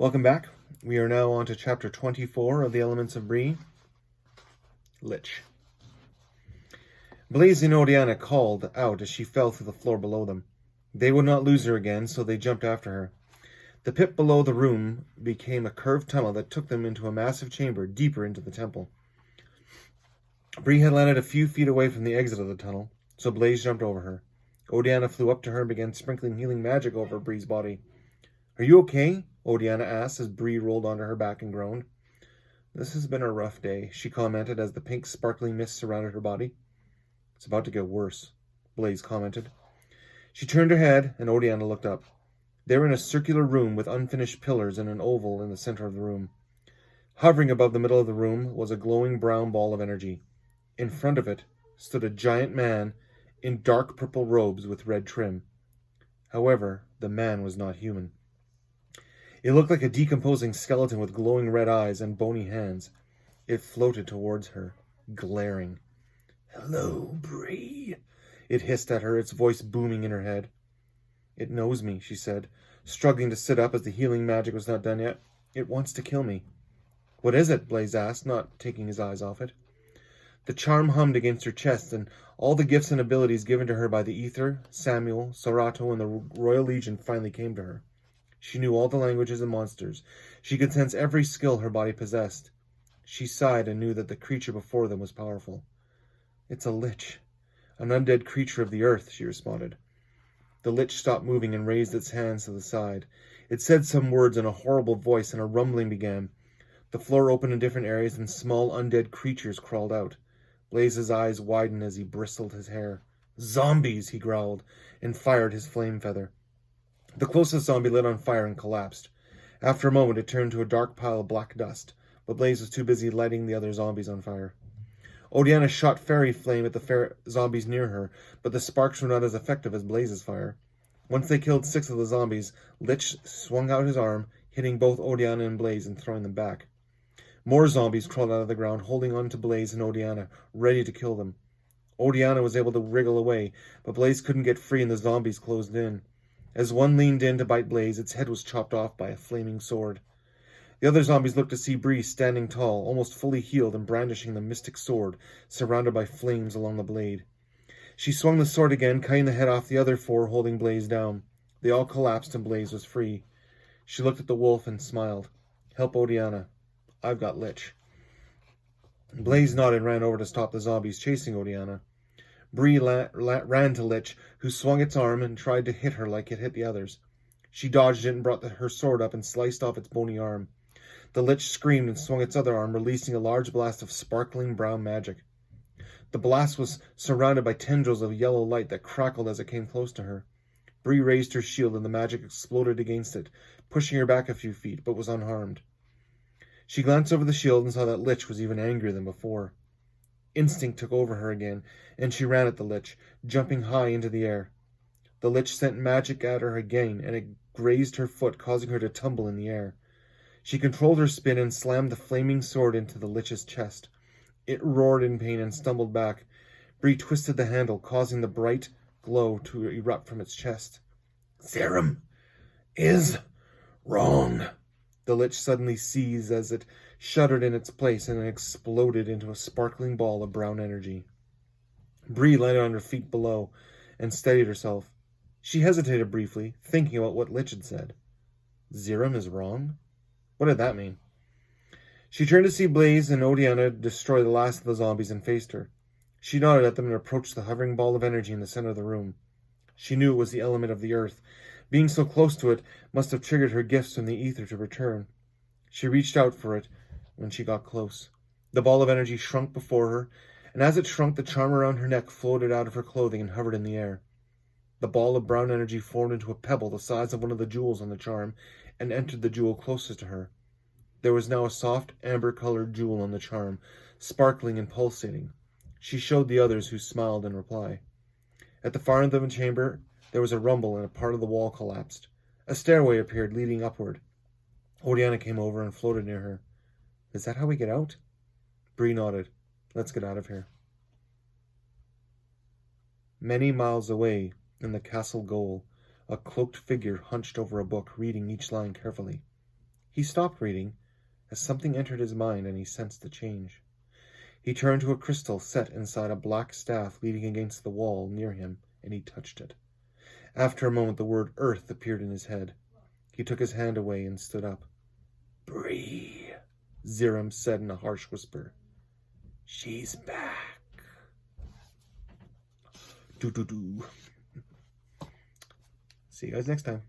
Welcome back. We are now on to chapter 24 of the Elements of Bree, Lich. Blaze and Oriana called out as she fell through the floor below them. They would not lose her again, so they jumped after her. The pit below the room became a curved tunnel that took them into a massive chamber deeper into the temple. Bree had landed a few feet away from the exit of the tunnel, so Blaze jumped over her. Oriana flew up to her and began sprinkling healing magic over Bree's body. "Are you okay?" Oriana asked as Bree rolled onto her back and groaned. "This has been a rough day," she commented as the pink sparkling mist surrounded her body. "It's about to get worse," Blaze commented. She turned her head and Oriana looked up. They were in a circular room with unfinished pillars and an oval in the center of the room. Hovering above the middle of the room was a glowing brown ball of energy. In front of it stood a giant man in dark purple robes with red trim. However, the man was not human. It looked like a decomposing skeleton with glowing red eyes and bony hands. It floated towards her, glaring. "Hello, Bree," it hissed at her, its voice booming in her head. "It knows me," she said, struggling to sit up as the healing magic was not done yet. "It wants to kill me." "What is it?" Blaze asked, not taking his eyes off it. The charm hummed against her chest, and all the gifts and abilities given to her by the Ether, Samuel, Sarato, and the Royal Legion finally came to her. She knew all the languages and monsters. She could sense every skill her body possessed. She sighed and knew that the creature before them was powerful. "It's a lich, an undead creature of the earth," she responded. The lich stopped moving and raised its hands to the side. It said some words in a horrible voice, and a rumbling began. The floor opened in different areas, and small undead creatures crawled out. Blaze's eyes widened as he bristled his hair. "Zombies!" he growled, and fired his flame feather. The closest zombie lit on fire and collapsed. After a moment, it turned to a dark pile of black dust, but Blaze was too busy lighting the other zombies on fire. Oriana shot fairy flame at the zombies near her, but the sparks were not as effective as Blaze's fire. Once they killed 6 of the zombies, Lich swung out his arm, hitting both Oriana and Blaze and throwing them back. More zombies crawled out of the ground, holding on to Blaze and Oriana, ready to kill them. Oriana was able to wriggle away, but Blaze couldn't get free and the zombies closed in. As one leaned in to bite Blaze, its head was chopped off by a flaming sword. The other zombies looked to see Bree standing tall, almost fully healed and brandishing the mystic sword, surrounded by flames along the blade. She swung the sword again, cutting the head off the other 4 holding Blaze down. They all collapsed and Blaze was free. She looked at the wolf and smiled. "Help Oriana. I've got Lich." Blaze nodded and ran over to stop the zombies chasing Oriana. Bree ran to Lich, who swung its arm and tried to hit her like it hit the others. She dodged it and brought her sword up and sliced off its bony arm. The Lich screamed and swung its other arm, releasing a large blast of sparkling brown magic. The blast was surrounded by tendrils of yellow light that crackled as it came close to her. Bree raised her shield and the magic exploded against it, pushing her back a few feet, but was unharmed. She glanced over the shield and saw that Lich was even angrier than before. Instinct took over her again, and she ran at the Lich, jumping high into the air. The Lich sent magic at her again, and it grazed her foot, causing her to tumble in the air. She controlled her spin and slammed the flaming sword into the Lich's chest. It roared in pain and stumbled back. Bree twisted the handle, causing the bright glow to erupt from its chest. "Serum is wrong." The Lich suddenly seized as it shuddered in its place and exploded into a sparkling ball of brown energy. Bree landed on her feet below and steadied herself. She hesitated briefly, thinking about what Lich had said. Zerum is wrong? What did that mean? She turned to see Blaze and Oriana destroy the last of the zombies and faced her. She nodded at them and approached the hovering ball of energy in the center of the room. She knew it was the element of the earth. Being so close to it must have triggered her gifts from the ether to return. She reached out for it when she got close. The ball of energy shrunk before her, and as it shrunk, the charm around her neck floated out of her clothing and hovered in the air. The ball of brown energy formed into a pebble the size of one of the jewels on the charm and entered the jewel closest to her. There was now a soft, amber-colored jewel on the charm, sparkling and pulsating. She showed the others, who smiled in reply. At the far end of the chamber, there was a rumble and a part of the wall collapsed. A stairway appeared, leading upward. Oriana came over and floated near her. "Is that how we get out?" Bree nodded. "Let's get out of here." Many miles away, in the castle goal, a cloaked figure hunched over a book, reading each line carefully. He stopped reading as something entered his mind and he sensed the change. He turned to a crystal set inside a black staff leaning against the wall near him, and he touched it. After a moment, the word earth appeared in his head. He took his hand away and stood up. Bree, Ziram said in a harsh whisper. She's back. Do. See you guys next time.